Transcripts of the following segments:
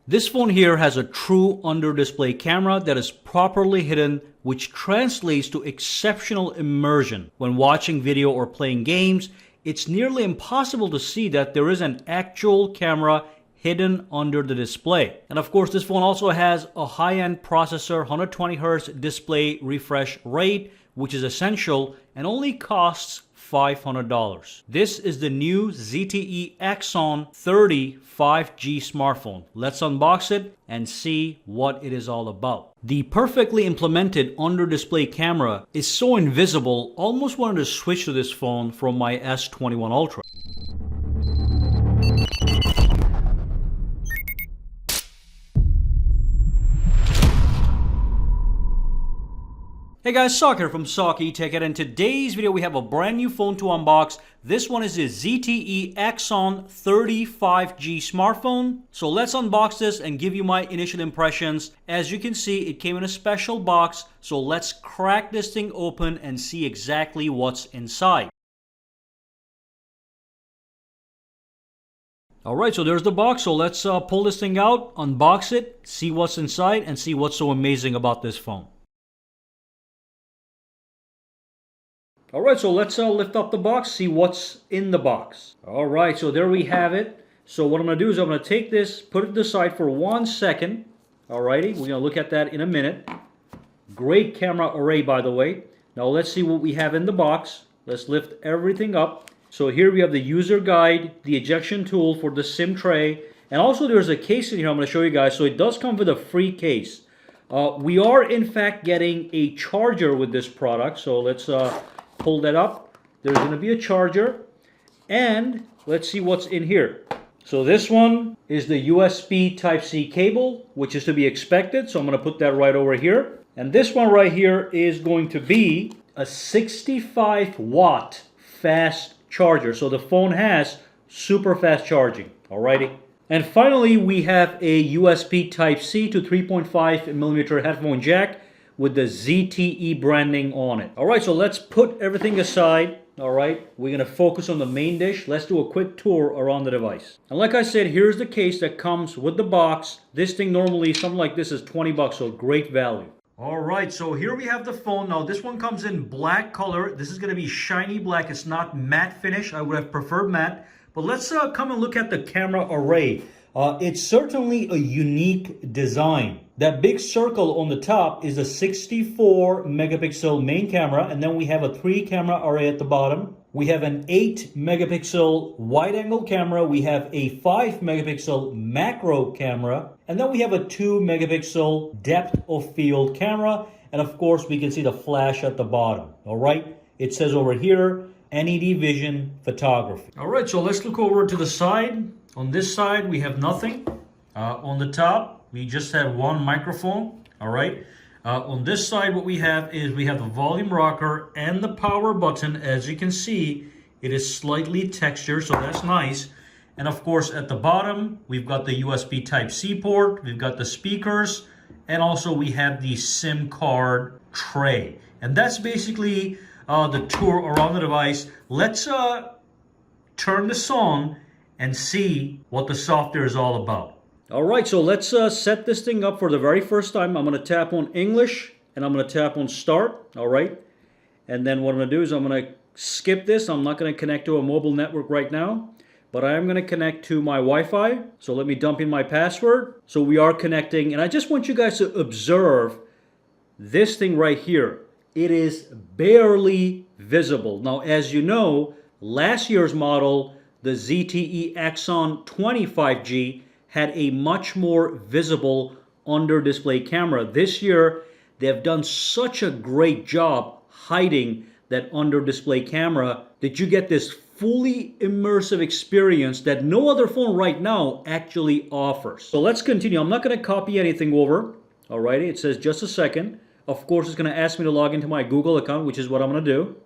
This phone here has a true under-display camera that is properly hidden, which translates to exceptional immersion. When watching video or playing games, it's nearly impossible to see that there is an actual camera hidden under the display. And of course, this phone also has a high-end processor, 120Hz display refresh rate, which is essential and only costs $500. This is the new ZTE Axon 30 5G smartphone. Let's unbox it and see what it is all about. The perfectly implemented under-display camera is so invisible, almost wanted to switch to this phone from my S21 Ultra. Hey guys, Sak here from SAKITECH, and in today's video we have a brand new phone to unbox. This one is the ZTE Axon 30 5G smartphone. So let's unbox this and give you my initial impressions. As you can see, it came in a special box, so let's crack this thing open and see exactly what's inside. Alright, so there's the box, so let's pull this thing out, unbox it, see what's inside, and see what's so amazing about this phone. Alright, so let's lift up the box, see what's in the box. Alright, so there we have it. So what I'm going to do is I'm going to take this, put it aside for 1 second. Alrighty, we're going to look at that in a minute. Great camera array, by the way. Now let's see what we have in the box. Let's lift everything up. So here we have the user guide, the ejection tool for the SIM tray, and also there's a case in here I'm going to show you guys. So it does come with a free case. We are in fact getting a charger with this product, so let's pull that up. There's going to be a charger, and let's see what's in here. So this one is the USB Type-C cable, which is to be expected, so I'm going to put that right over here. And this one right here is going to be a 65 watt fast charger, so the phone has super fast charging. Alrighty. And finally, we have a USB Type-C to 3.5mm headphone jack with the ZTE branding on it. Alright, so let's put everything aside. Alright, we're going to focus on the main dish. Let's do a quick tour around the device. And like I said, here's the case that comes with the box. This thing normally, something like this is 20 bucks, so great value. Alright, so here we have the phone. Now this one comes in black color. This is going to be shiny black. It's not matte finish. I would have preferred matte. But let's come and look at the camera array. It's certainly a unique design. That big circle on the top is a 64 megapixel main camera, and then we have a 3 camera array at the bottom. We have an 8 megapixel wide angle camera, we have a 5 megapixel macro camera, and then we have a 2 megapixel depth of field camera, and of course we can see the flash at the bottom. Alright, it says over here NED vision photography. Alright, so let's look over to the side. On this side we have nothing. On the top we just have one microphone. Alright. On this side what we have is we have the volume rocker and the power button. As you can see, it is slightly textured, so that's nice. And of course at the bottom we've got the USB Type-C port, we've got the speakers, and also we have the SIM card tray. And that's basically the tour around the device. Let's turn this on and see what the software is all about. Alright, so let's set this thing up for the very first time. I'm going to tap on English and I'm going to tap on Start. Alright, and then what I'm going to do is I'm going to skip this. I'm not going to connect to a mobile network right now, but I am going to connect to my Wi-Fi. So let me dump in my password. So we are connecting, and I just want you guys to observe this thing right here. It is barely visible. Now, as you know, last year's model, the ZTE Axon 20 5G, had a much more visible under-display camera. This year, they've done such a great job hiding that under-display camera that you get this fully immersive experience that no other phone right now actually offers. So let's continue. I'm not going to copy anything over. Alrighty, it says just a second. Of course, it's going to ask me to log into my Google account, which is what I'm going to do.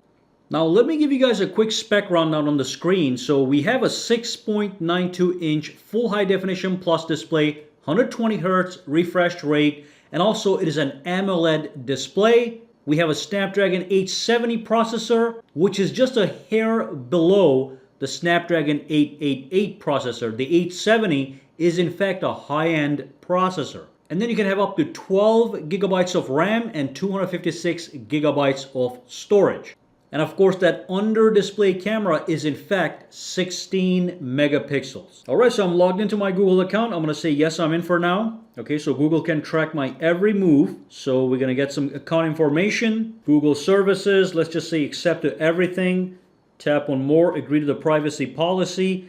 Now let me give you guys a quick spec rundown on the screen. So we have a 6.92 inch full high definition plus display, 120 Hz refresh rate, and also it is an AMOLED display. We have a Snapdragon 870 processor, which is just a hair below the Snapdragon 888 processor. The 870 is in fact a high-end processor. And then you can have up to 12 gigabytes of RAM and 256 gigabytes of storage. And of course, that under-display camera is in fact 16 megapixels. All right, so I'm logged into my Google account. I'm going to say, yes, I'm in for now. Okay, so Google can track my every move. So we're going to get some account information. Google services. Let's just say accept to everything. Tap on more, agree to the privacy policy.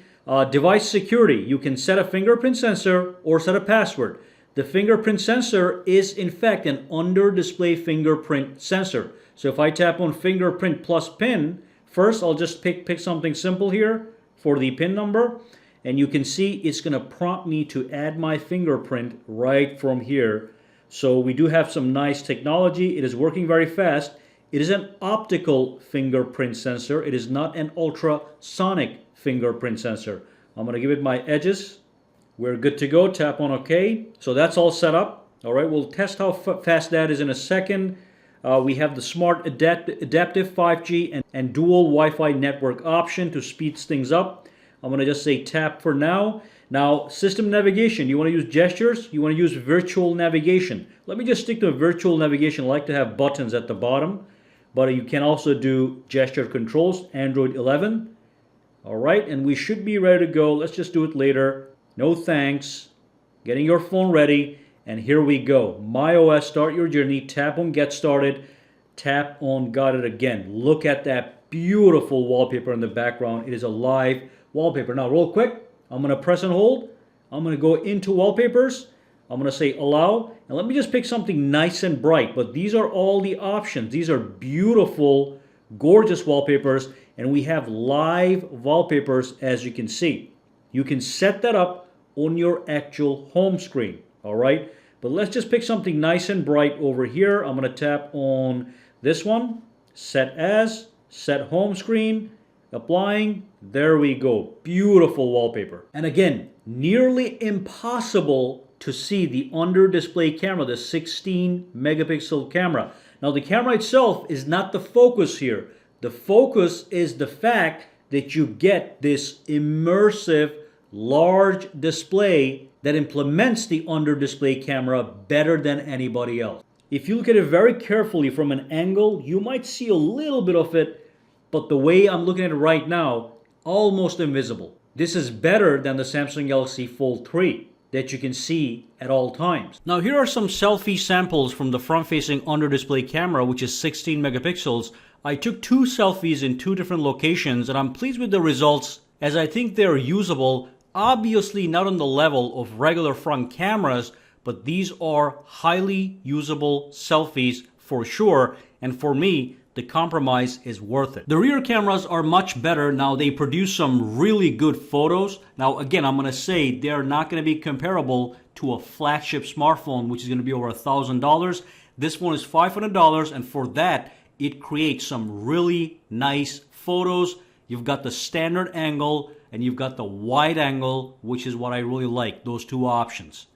Device security. You can set a fingerprint sensor or set a password. The fingerprint sensor is in fact an under-display fingerprint sensor. So if I tap on fingerprint plus pin, first I'll just pick something simple here for the pin number. And you can see it's going to prompt me to add my fingerprint right from here. So we do have some nice technology. It is working very fast. It is an optical fingerprint sensor. It is not an ultrasonic fingerprint sensor. I'm going to give it my edges. We're good to go. Tap on OK. So that's all set up. All right, we'll test how fast that is in a second. We have the smart adaptive 5G and dual Wi-Fi network option to speed things up. I'm going to just say tap for now. Now, system navigation. You want to use gestures? You want to use virtual navigation. Let me just stick to virtual navigation. I like to have buttons at the bottom. But you can also do gesture controls, Android 11. All right, and we should be ready to go. Let's just do it later. No thanks. Getting your phone ready. And here we go. MyOS, start your journey. Tap on get started. Tap on got it again. Look at that beautiful wallpaper in the background. It is a live wallpaper. Now, real quick, I'm going to press and hold. I'm going to go into wallpapers. I'm going to say allow. And let me just pick something nice and bright. But these are all the options. These are beautiful, gorgeous wallpapers. And we have live wallpapers, as you can see. You can set that up on your actual home screen. All right, but let's just pick something nice and bright over here. I'm going to tap on this one, set as, set home screen, applying. There we go. Beautiful wallpaper. And again, nearly impossible to see the under display camera, the 16 megapixel camera. Now the camera itself is not the focus here. The focus is the fact that you get this immersive large display that implements the under-display camera better than anybody else. If you look at it very carefully from an angle, you might see a little bit of it, but the way I'm looking at it right now, almost invisible. This is better than the Samsung Galaxy Fold 3 that you can see at all times. Now here are some selfie samples from the front-facing under-display camera, which is 16 megapixels. I took 2 selfies in 2 different locations, and I'm pleased with the results as I think they're usable. Obviously not on the level of regular front cameras, but these are highly usable selfies for sure. And for me, the compromise is worth it. The rear cameras are much better. Now they produce some really good photos. Now again, I'm going to say they're not going to be comparable to a flagship smartphone, which is going to be over $1,000. This one is $500, and for that, it creates some really nice photos. You've got the standard angle and you've got the wide angle, which is what I really like, those 2 options.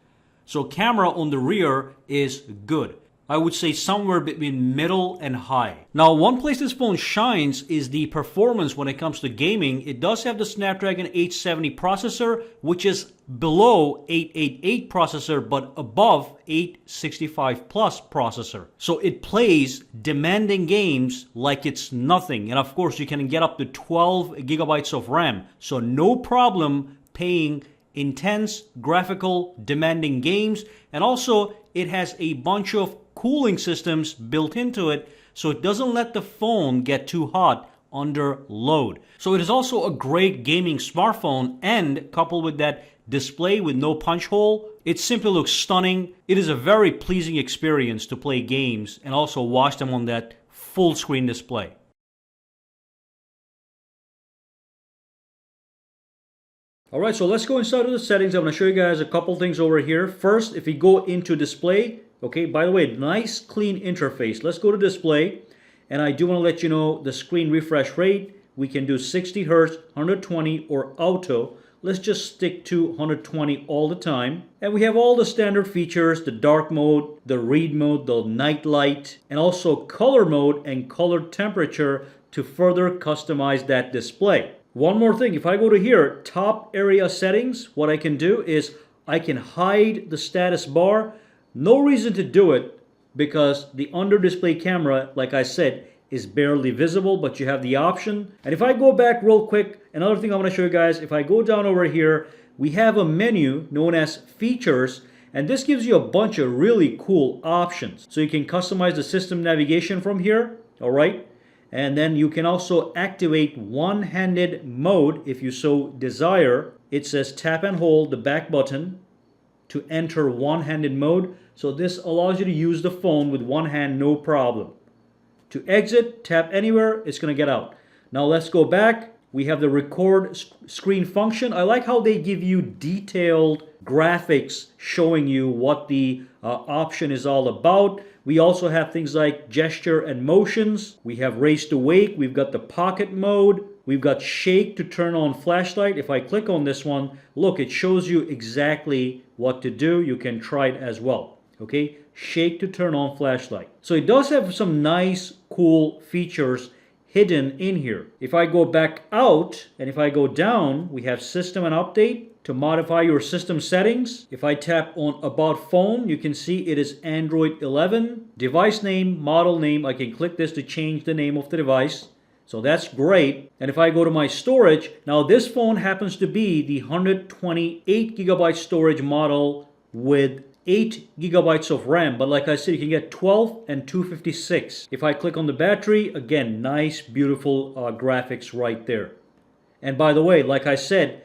So camera on the rear is good. I would say somewhere between middle and high. Now, one place this phone shines is the performance when it comes to gaming. It does have the Snapdragon 870 processor, which is below 888 processor, but above 865 plus processor. So it plays demanding games like it's nothing. And of course, you can get up to 12 gigabytes of RAM. So no problem paying intense graphical demanding games. And also it has a bunch of cooling systems built into it, so it doesn't let the phone get too hot under load. So it is also a great gaming smartphone, and coupled with that display with no punch hole, it simply looks stunning. It is a very pleasing experience to play games and also watch them on that full screen display. Alright, so let's go inside of the settings. I'm going to show you guys a couple things over here. First, if we go into display, okay, by the way, nice clean interface. Let's go to display, and I do want to let you know the screen refresh rate. We can do 60 Hz, 120, or auto. Let's just stick to 120 all the time. And we have all the standard features, the dark mode, the read mode, the night light, and also color mode and color temperature to further customize that display. One more thing, if I go to here, top area settings, what I can do is I can hide the status bar. No reason to do it because the under display camera, like I said, is barely visible, but you have the option. And if I go back real quick, another thing I want to show you guys, if I go down over here, we have a menu known as features, and this gives you a bunch of really cool options. So you can customize the system navigation from here, all right? And then you can also activate one-handed mode if you so desire. It says tap and hold the back button to enter one-handed mode. So this allows you to use the phone with one hand, no problem. To exit, tap anywhere, it's going to get out. Now let's go back. We have the record screen function. I like how they give you detailed graphics showing you what the option is all about. We also have things like gesture and motions. We have raise to wake. We've got the pocket mode. We've got shake to turn on flashlight. If I click on this one, look, it shows you exactly what to do. You can try it as well. Okay, shake to turn on flashlight. So it does have some nice, cool features hidden in here. If I go back out and if I go down, we have system and update to modify your system settings. If I tap on about phone, you can see it is Android 11. Device name, model name, I can click this to change the name of the device. So that's great. And if I go to my storage, now this phone happens to be the 128 gigabyte storage model with 8 gigabytes of RAM, but like I said, you can get 12 and 256. If I click on the battery, again, nice, beautiful graphics right there. And by the way, like I said,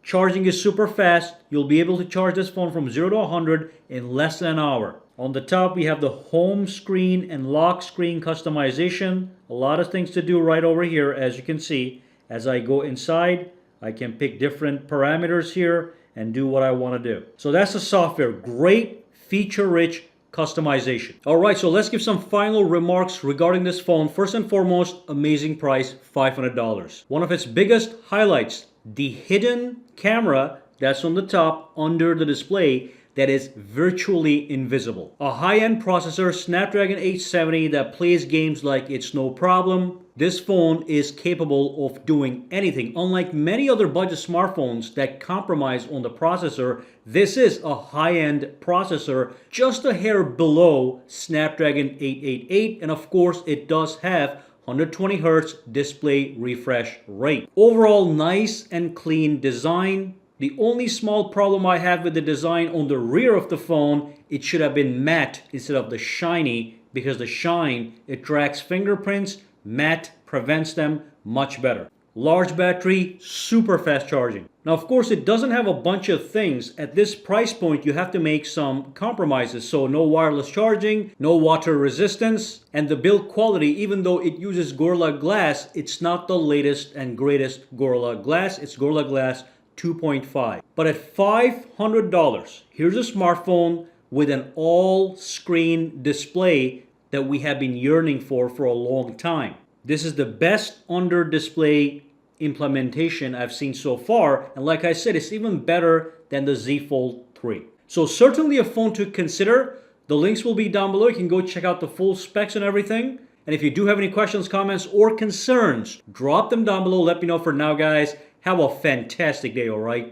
charging is super fast. You'll be able to charge this phone from 0 to 100 in less than an hour. On the top, we have the home screen and lock screen customization. A lot of things to do right over here, as you can see. As I go inside, I can pick different parameters here and do what I want to do. So that's the software. Great, feature-rich customization. All right, so let's give some final remarks regarding this phone. First and foremost, amazing price, $500. One of its biggest highlights, the hidden camera that's on the top under the display that is virtually invisible. A high-end processor, Snapdragon 870, that plays games like it's no problem. This phone is capable of doing anything. Unlike many other budget smartphones that compromise on the processor, this is a high-end processor, just a hair below Snapdragon 888, and of course it does have 120 Hz display refresh rate. Overall, nice and clean design. The only small problem I have with the design on the rear of the phone, it should have been matte instead of the shiny, because the shine, it tracks fingerprints, matte prevents them much better. Large battery, super fast charging. Now of course it doesn't have a bunch of things. At this price point you have to make some compromises. So no wireless charging, no water resistance, and the build quality, even though it uses Gorilla Glass, it's not the latest and greatest Gorilla Glass. It's Gorilla Glass 2.5. But at $500, here's a smartphone with an all-screen display that we have been yearning for a long time. This is the best under-display implementation I've seen so far, and like I said, it's even better than the Z Fold 3. So certainly a phone to consider. The links will be down below. You can go check out the full specs and everything. And if you do have any questions, comments, or concerns, drop them down below. Let me know. For now, guys, have a fantastic day, all right?